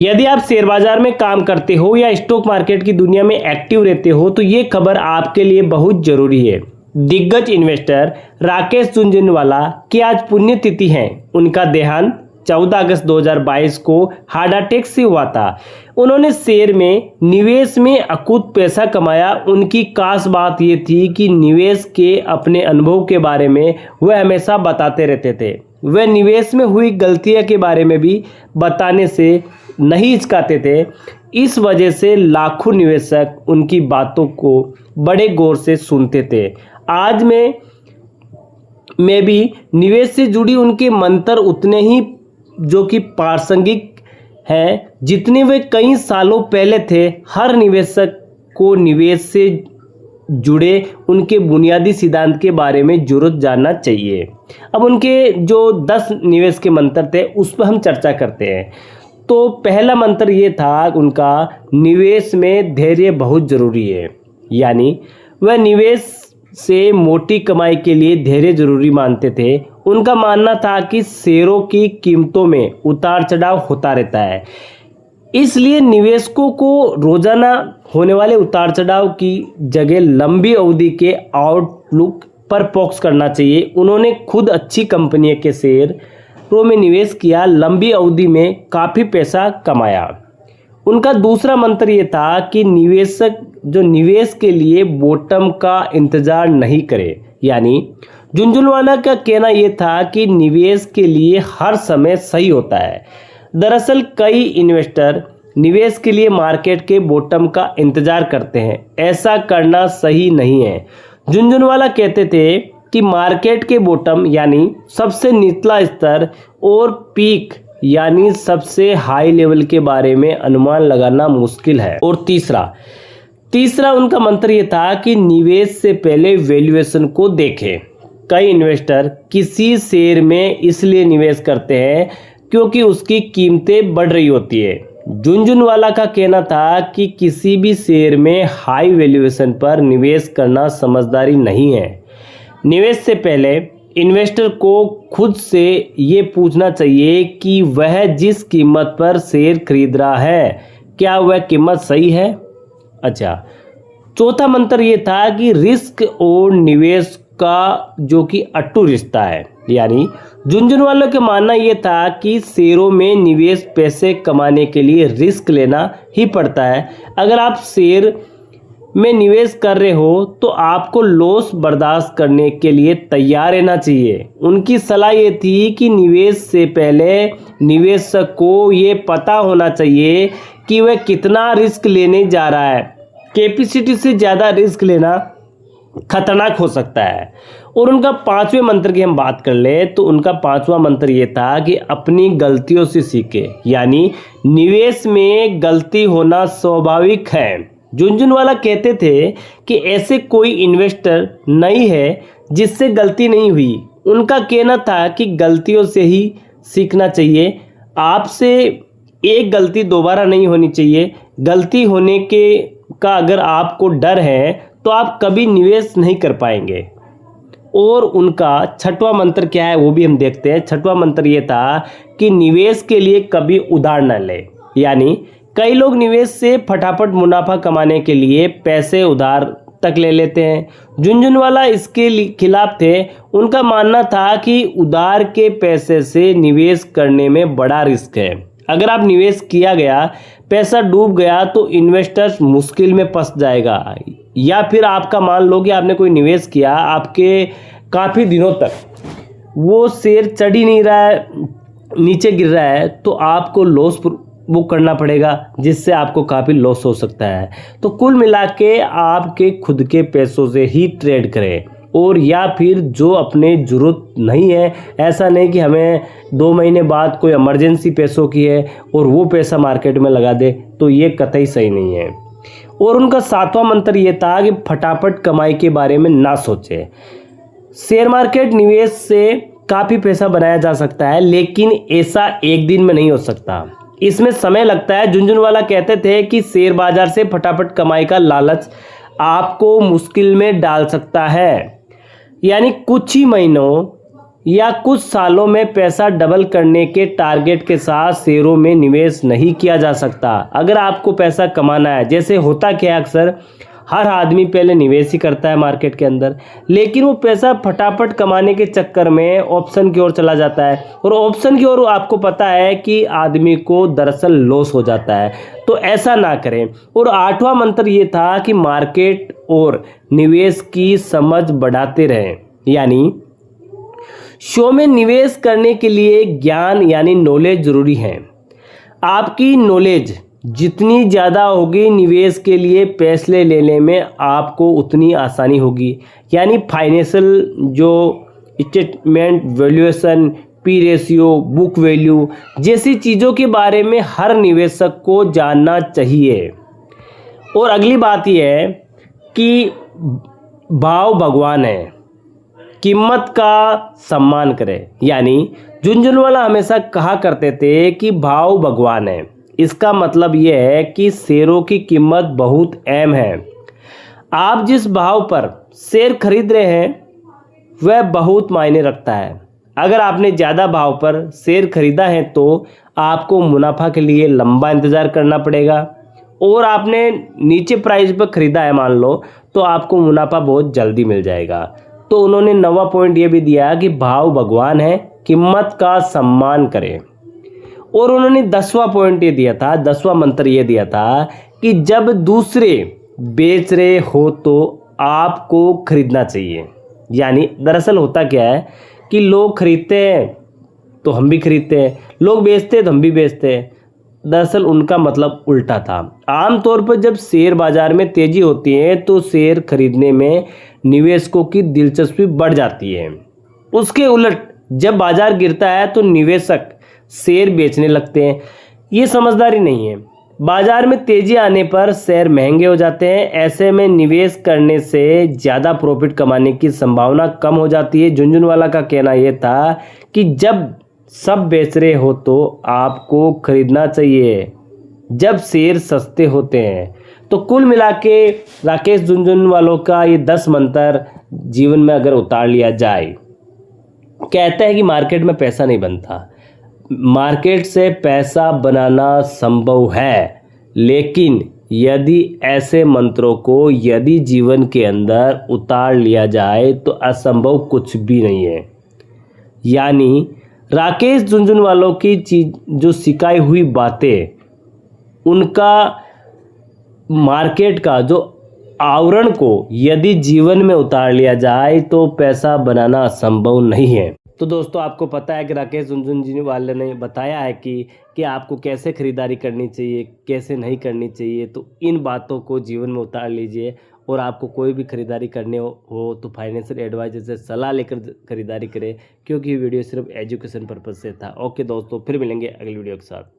यदि आप शेयर बाजार में काम करते हो या स्टॉक मार्केट की दुनिया में एक्टिव रहते हो तो ये खबर आपके लिए बहुत जरूरी है। दिग्गज इन्वेस्टर राकेश झुनझुनवाला की आज पुण्यतिथि है। उनका देहांत 14 अगस्त 2022 को हार्ट अटैक से हुआ था। उन्होंने शेयर में निवेश में अकूत पैसा कमाया। उनकी खास बात ये थी कि निवेश के अपने अनुभव के बारे में वह हमेशा बताते रहते थे। वह निवेश में हुई गलतियों के बारे में भी बताने से नहीं हिचकाते थे। इस वजह से लाखों निवेशक उनकी बातों को बड़े गौर से सुनते थे। आज मैं भी निवेश से जुड़ी उनके मंत्र उतने ही जो कि प्रासंगिक हैं जितने वे कई सालों पहले थे। हर निवेशक को निवेश से जुड़े उनके बुनियादी सिद्धांत के बारे में जरूर जानना चाहिए। अब उनके जो 10 निवेश के मंत्र थे उस पर हम चर्चा करते हैं। तो पहला मंत्र ये था उनका, निवेश में धैर्य बहुत ज़रूरी है। यानी वह निवेश से मोटी कमाई के लिए धैर्य जरूरी मानते थे। उनका मानना था कि शेयरों की कीमतों में उतार चढ़ाव होता रहता है, इसलिए निवेशकों को रोजाना होने वाले उतार चढ़ाव की जगह लंबी अवधि के आउटलुक पर फोकस करना चाहिए। उन्होंने खुद अच्छी कंपनी के शेयरों में निवेश किया, लंबी अवधि में काफ़ी पैसा कमाया। उनका दूसरा मंत्र ये था कि निवेशक जो निवेश के लिए बॉटम का इंतजार नहीं करे। यानी झुनझुनवाला का कहना यह था कि निवेश के लिए हर समय सही होता है। दरअसल कई इन्वेस्टर निवेश के लिए मार्केट के बॉटम का इंतजार करते हैं। ऐसा करना सही नहीं है। झुनझुनवाला कहते थे कि मार्केट के बॉटम यानी सबसे निचला स्तर और पीक यानी सबसे हाई लेवल के बारे में अनुमान लगाना मुश्किल है। और तीसरा उनका मंत्र ये था कि निवेश से पहले वैल्यूएशन को देखें। कई इन्वेस्टर किसी शेयर में इसलिए निवेश करते हैं क्योंकि उसकी कीमतें बढ़ रही होती है। झुनझुनवाला का कहना था कि किसी भी शेयर में हाई वैल्यूएशन पर निवेश करना समझदारी नहीं है। निवेश से पहले इन्वेस्टर को खुद से ये पूछना चाहिए कि वह जिस कीमत पर शेयर खरीद रहा है क्या वह कीमत सही है। अच्छा, चौथा मंत्र ये था कि रिस्क और निवेश का जो कि अटूट रिश्ता है। यानी झुनझुनवालों का मानना ये था कि शेयरों में निवेश पैसे कमाने के लिए रिस्क लेना ही पड़ता है। अगर आप शेयर में निवेश कर रहे हो तो आपको लॉस बर्दाश्त करने के लिए तैयार रहना चाहिए। उनकी सलाह ये थी कि निवेश से पहले निवेशक को ये पता होना चाहिए कि वह कितना रिस्क लेने जा रहा है। कैपेसिटी से ज़्यादा रिस्क लेना खतरनाक हो सकता है। और उनका 5वें मंत्र की हम बात कर ले तो उनका 5वां मंत्र ये था कि अपनी गलतियों से सीखे। यानी निवेश में गलती होना स्वाभाविक है। झुनझुनवाला कहते थे कि ऐसे कोई इन्वेस्टर नहीं है जिससे गलती नहीं हुई। उनका कहना था कि गलतियों से ही सीखना चाहिए। आपसे एक गलती दोबारा नहीं होनी चाहिए। गलती होने का अगर आपको डर है तो आप कभी निवेश नहीं कर पाएंगे। और उनका 6वां मंत्र क्या है वो भी हम देखते हैं। 6वां मंत्र ये था कि निवेश के लिए कभी उधार न ले। यानी कई लोग निवेश से फटाफट मुनाफा कमाने के लिए पैसे उधार तक ले लेते हैं। झुनझुनवाला इसके खिलाफ थे। उनका मानना था कि उधार के पैसे से निवेश करने में बड़ा रिस्क है। अगर आप निवेश किया गया पैसा डूब गया तो इन्वेस्टर मुश्किल में फंस जाएगा। या फिर आपका मान लो कि आपने कोई निवेश किया, आपके काफ़ी दिनों तक वो शेयर चढ़ ही नहीं रहा है, नीचे गिर रहा है, तो आपको लॉस बुक करना पड़ेगा जिससे आपको काफ़ी लॉस हो सकता है। तो कुल मिला के आपके खुद के पैसों से ही ट्रेड करें। और या फिर जो अपने ज़रूरत नहीं है, ऐसा नहीं कि हमें 2 महीने बाद कोई इमरजेंसी पैसों की है और वो पैसा मार्केट में लगा दे, तो ये कतई सही नहीं है। और उनका 7वां मंत्र ये था कि फटाफट कमाई के बारे में ना सोचें। शेयर मार्केट निवेश से काफ़ी पैसा बनाया जा सकता है, लेकिन ऐसा एक दिन में नहीं हो सकता। इसमें समय लगता है। झुनझुनवाला कहते थे कि शेयर बाजार से फटाफट कमाई का लालच आपको मुश्किल में डाल सकता है। यानी कुछ ही महीनों या कुछ सालों में पैसा डबल करने के टारगेट के साथ शेयरों में निवेश नहीं किया जा सकता। अगर आपको पैसा कमाना है, जैसे होता क्या है, अक्सर हर आदमी पहले निवेश ही करता है मार्केट के अंदर, लेकिन वो पैसा फटाफट कमाने के चक्कर में ऑप्शन की ओर चला जाता है, और ऑप्शन की ओर आपको पता है कि आदमी को दरअसल लॉस हो जाता है। तो ऐसा ना करें। और 8वां मंत्र ये था कि मार्केट और निवेश की समझ बढ़ाते रहें, यानी शो में निवेश करने के लिए ज्ञान यानी नॉलेज जरूरी है। आपकी नॉलेज जितनी ज़्यादा होगी, निवेश के लिए फैसले लेने में आपको उतनी आसानी होगी। यानी फाइनेंशियल जो statement, valuation, P ratio, book value जैसी चीज़ों के बारे में हर निवेशक को जानना चाहिए। और अगली बात यह है कि भाव भगवान है, कीमत का सम्मान करें। यानी झुनझुनवाला हमेशा कहा करते थे कि भाव भगवान है। इसका मतलब यह है कि शेयरों की कीमत बहुत अहम है। आप जिस भाव पर शेयर खरीद रहे हैं वह बहुत मायने रखता है। अगर आपने ज़्यादा भाव पर शेयर खरीदा है तो आपको मुनाफा के लिए लंबा इंतज़ार करना पड़ेगा, और आपने नीचे प्राइस पर ख़रीदा है मान लो, तो आपको मुनाफा बहुत जल्दी मिल जाएगा। तो उन्होंने 9वां पॉइंट ये भी दिया कि भाव भगवान है, कीमत का सम्मान करें। और उन्होंने 10वां पॉइंट ये दिया था, 10वां मंत्र ये दिया था कि जब दूसरे बेच रहे हो तो आपको खरीदना चाहिए। यानी दरअसल होता क्या है कि लोग खरीदते हैं तो हम भी खरीदते हैं, लोग बेचते हैं तो हम भी बेचते हैं। दरअसल उनका मतलब उल्टा था। आमतौर पर जब शेयर बाजार में तेजी होती है तो शेयर खरीदने में निवेशकों की दिलचस्पी बढ़ जाती है। उसके उलट जब बाजार गिरता है तो निवेशक शेयर बेचने लगते हैं। ये समझदारी नहीं है। बाजार में तेजी आने पर शेयर महंगे हो जाते हैं। ऐसे में निवेश करने से ज़्यादा प्रॉफिट कमाने की संभावना कम हो जाती है। झुनझुनवाला का कहना यह था कि जब सब बेच रहे हो तो आपको खरीदना चाहिए जब शेयर सस्ते होते हैं। तो कुल मिला के राकेश झुनझुनवालों का ये 10 मंत्र जीवन में अगर उतार लिया जाए, कहता है कि मार्केट में पैसा नहीं बनता, मार्केट से पैसा बनाना संभव है, लेकिन यदि ऐसे मंत्रों को यदि जीवन के अंदर उतार लिया जाए तो असंभव कुछ भी नहीं है। यानी राकेश झुनझुनवालों की चीज जो सिखाई हुई बातें, उनका मार्केट का जो आवरण को यदि जीवन में उतार लिया जाए तो पैसा बनाना संभव नहीं है। तो दोस्तों, आपको पता है कि राकेश झुनझुनवाले ने बताया है कि आपको कैसे खरीदारी करनी चाहिए, कैसे नहीं करनी चाहिए। तो इन बातों को जीवन में उतार लीजिए, और आपको कोई भी खरीदारी करने हो तो फाइनेंशियल एडवाइजर से सलाह लेकर खरीदारी करें, क्योंकि वीडियो सिर्फ एजुकेशन पर्पज़ से था। ओके दोस्तों, फिर मिलेंगे अगली वीडियो के साथ।